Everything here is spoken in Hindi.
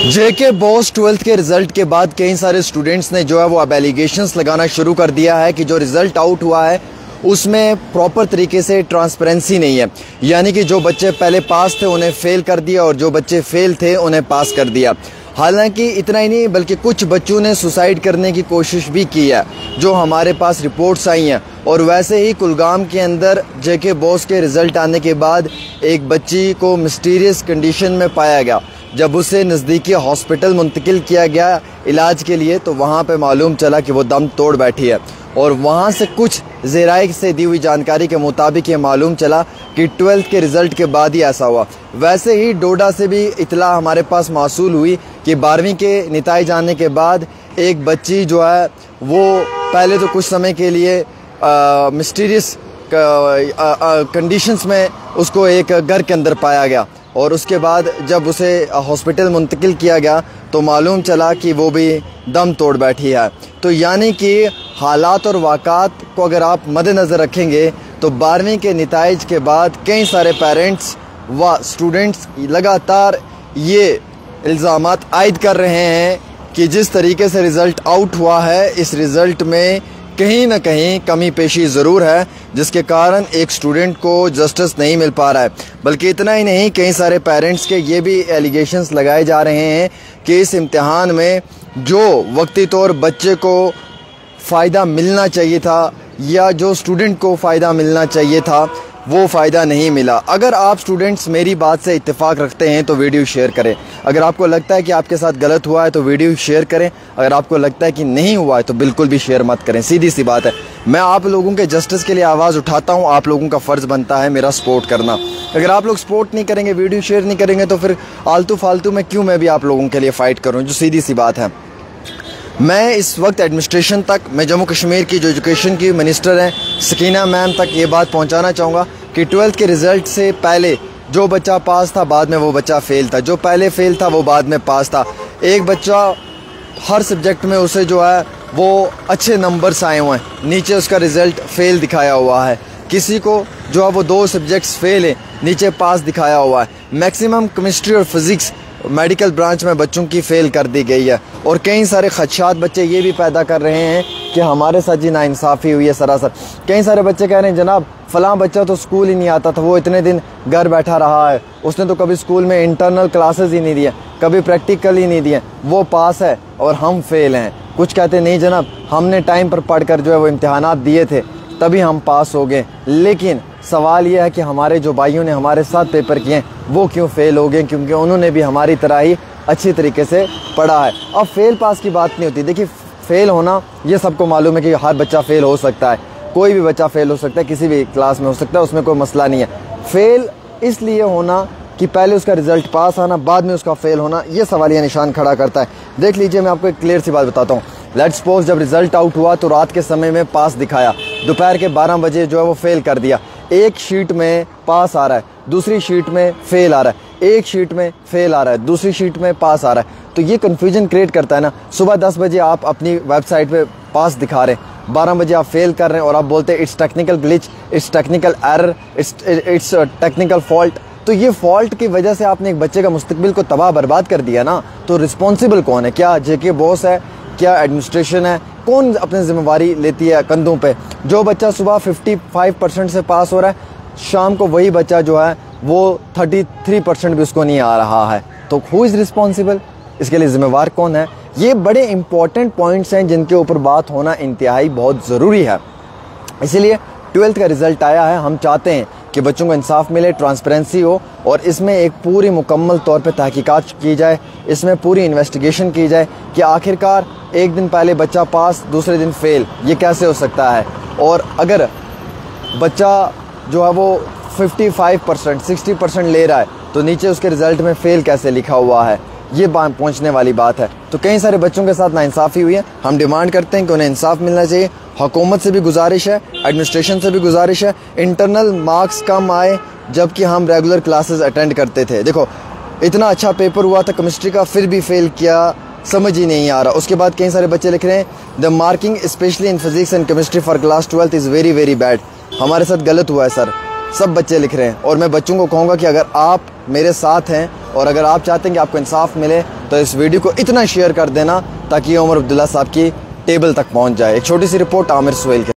जेके बॉस 12th के रिजल्ट के बाद कई सारे स्टूडेंट्स ने जो है वो अब एलिगेशंस लगाना शुरू कर दिया है कि जो रिजल्ट आउट हुआ है उसमें प्रॉपर तरीके से ट्रांसपेरेंसी नहीं है। यानी कि जो बच्चे पहले पास थे उन्हें फेल कर दिया और जो बच्चे फेल थे उन्हें पास कर दिया। हालांकि इतना ही नहीं बल्कि कुछ बच्चों ने सुसाइड करने की कोशिश भी की है, जो हमारे पास रिपोर्ट्स आई हैं। और वैसे ही कुलगाम के अंदर जेके बॉस के रिज़ल्ट आने के बाद एक बच्ची को मिस्टीरियस कंडीशन में पाया गया। जब उसे नज़दीकी हॉस्पिटल मुंतकिल किया गया इलाज के लिए तो वहाँ पे मालूम चला कि वो दम तोड़ बैठी है। और वहाँ से कुछ ज़राए से दी हुई जानकारी के मुताबिक ये मालूम चला कि 12th के रिज़ल्ट के बाद ही ऐसा हुआ। वैसे ही डोडा से भी इतला हमारे पास मौसूल हुई कि 12वीं के निताइज आने के बाद एक बच्ची जो है वो पहले तो कुछ समय के लिए मिस्टीरियस कंडीशंस में उसको एक घर के अंदर पाया गया और उसके बाद जब उसे हॉस्पिटल मुंतकिल किया गया तो मालूम चला कि वो भी दम तोड़ बैठी है। तो यानी कि हालात और वाक़ात को अगर आप मद्देनज़र रखेंगे तो 12वीं के निताइज के बाद कई सारे पेरेंट्स व स्टूडेंट्स लगातार ये इल्ज़ामात आयद कर रहे हैं कि जिस तरीके से रिज़ल्ट आउट हुआ है इस रिज़ल्ट में कहीं ना कहीं कमी पेशी ज़रूर है, जिसके कारण एक स्टूडेंट को जस्टिस नहीं मिल पा रहा है। बल्कि इतना ही नहीं, कई सारे पेरेंट्स के ये भी एलिगेशंस लगाए जा रहे हैं कि इस इम्तिहान में जो वक्ती तौर बच्चे को फ़ायदा मिलना चाहिए था या जो स्टूडेंट को फ़ायदा मिलना चाहिए था वो फ़ायदा नहीं मिला। अगर आप स्टूडेंट्स मेरी बात से इत्तेफाक रखते हैं तो वीडियो शेयर करें। अगर आपको लगता है कि आपके साथ गलत हुआ है तो वीडियो शेयर करें। अगर आपको लगता है कि नहीं हुआ है तो बिल्कुल भी शेयर मत करें। सीधी सी बात है, मैं आप लोगों के जस्टिस के लिए आवाज़ उठाता हूँ। आप लोगों का फ़र्ज़ बनता है मेरा सपोर्ट करना। अगर आप लोग सपोर्ट नहीं करेंगे, वीडियो शेयर नहीं करेंगे तो फिर आलतू फालतू में क्यों मैं भी आप लोगों के लिए फ़ाइट करूँ, जो सीधी सी बात है। मैं इस वक्त एडमिनिस्ट्रेशन तक, मैं जम्मू कश्मीर की जो एजुकेशन की मिनिस्टर हैं सकीना मैम तक ये बात पहुंचाना चाहूँगा कि 12th के रिज़ल्ट से पहले जो बच्चा पास था बाद में वो बच्चा फ़ेल था, जो पहले फ़ेल था वो बाद में पास था। एक बच्चा हर सब्जेक्ट में उसे जो है वो अच्छे नंबर्स आए हुए हैं, नीचे उसका रिज़ल्ट फ़ेल दिखाया हुआ है। किसी को जो है वो 2 सब्जेक्ट्स फ़ेल हैं, नीचे पास दिखाया हुआ है। मैक्सिमम केमिस्ट्री और फिज़िक्स मेडिकल ब्रांच में बच्चों की फ़ेल कर दी गई है। और कई सारे खदशात बच्चे ये भी पैदा कर रहे हैं कि हमारे साथ जी नाइंसाफ़ी हुई है सरासर। कई सारे बच्चे कह रहे हैं जनाब फ़लाँ बच्चा तो स्कूल ही नहीं आता था, वो इतने दिन घर बैठा रहा है, उसने तो कभी स्कूल में इंटरनल क्लासेस ही नहीं दिए, कभी प्रैक्टिकल ही नहीं दिए, वो पास है और हम फेल हैं। कुछ कहते नहीं जनाब हमने टाइम पर पढ़ कर जो है वो इम्तिहानात दिए थे तभी हम पास हो गए। लेकिन सवाल यह है कि हमारे जो भाइयों ने हमारे साथ पेपर किए वो क्यों फ़ेल हो गए, क्योंकि उन्होंने भी हमारी तरह ही अच्छी तरीके से पढ़ा है। अब फेल पास की बात नहीं होती। देखिए फ़ेल होना ये सबको मालूम है कि हर बच्चा फ़ेल हो सकता है, कोई भी बच्चा फ़ेल हो सकता है, किसी भी क्लास में हो सकता है, उसमें कोई मसला नहीं है। फ़ेल इसलिए होना कि पहले उसका रिज़ल्ट पास आना बाद में उसका फ़ेल होना, ये सवालिया निशान खड़ा करता है। देख लीजिए मैं आपको एक क्लियर सी बात बताता हूँ। लेट्स सपोज जब रिज़ल्ट आउट हुआ तो रात के समय में पास दिखाया, दोपहर के 12 बजे जो है वो फ़ेल कर दिया। एक शीट में पास आ रहा है, दूसरी शीट में फ़ेल आ रहा है, एक शीट में फ़ेल आ रहा है, दूसरी शीट में पास आ रहा है। तो ये कन्फ्यूजन क्रिएट करता है ना। सुबह 10 बजे आप अपनी वेबसाइट पे पास दिखा रहे हैं, 12 बजे आप फेल कर रहे हैं और आप बोलते हैं it's technical glitch, it's technical error, it's technical fault. तो ये फॉल्ट की वजह से आपने एक बच्चे का मुस्तकबिल को तबाह बर्बाद कर दिया ना। तो रिस्पॉन्सिबल कौन है? क्या जेके बॉस है? क्या एडमिनिस्ट्रेशन है? कौन अपनी जिम्मेवारी लेती है कंधों पे? जो बच्चा सुबह 55% से पास हो रहा है, शाम को वही बच्चा जो है वो 33% भी उसको नहीं आ रहा है। तो हु इज़ रिस्पॉन्सिबल? इसके लिए ज़िम्मेवार कौन है? ये बड़े इंपॉर्टेंट पॉइंट्स हैं जिनके ऊपर बात होना इंतहाई बहुत ज़रूरी है। इसीलिए 12th का रिज़ल्ट आया है। हम चाहते हैं कि बच्चों को इंसाफ मिले, ट्रांसपेरेंसी हो और इसमें एक पूरी मुकम्मल तौर पे तहकीकात की जाए, इसमें पूरी इन्वेस्टिगेशन की जाए कि आखिरकार एक दिन पहले बच्चा पास दूसरे दिन फेल, ये कैसे हो सकता है। और अगर बच्चा जो है वो 55% 60% ले रहा है तो नीचे उसके रिज़ल्ट में फ़ेल कैसे लिखा हुआ है, ये पहुंचने वाली बात है। तो कई सारे बच्चों के साथ नाइंसाफ़ी हुई है। हम डिमांड करते हैं कि उन्हें इंसाफ मिलना चाहिए। हुकूमत से भी गुजारिश है, एडमिनिस्ट्रेशन से भी गुजारिश है। इंटरनल मार्क्स कम आए जबकि हम रेगुलर क्लासेस अटेंड करते थे। देखो इतना अच्छा पेपर हुआ था केमिस्ट्री का, फिर भी फेल किया, समझ ही नहीं आ रहा। उसके बाद कई सारे बच्चे लिख रहे हैं the marking specially in physics and chemistry for class 12th is very very bad. हमारे साथ गलत हुआ है सर। सब बच्चे लिख रहे हैं। और मैं बच्चों को कहूँगा कि अगर आप मेरे साथ हैं और अगर आप चाहते हैं कि आपको इंसाफ मिले तो इस वीडियो को इतना शेयर कर देना ताकि उमर अब्दुल्ला साहब की टेबल तक पहुँच जाए। एक छोटी सी रिपोर्ट आमिर सुहेल के।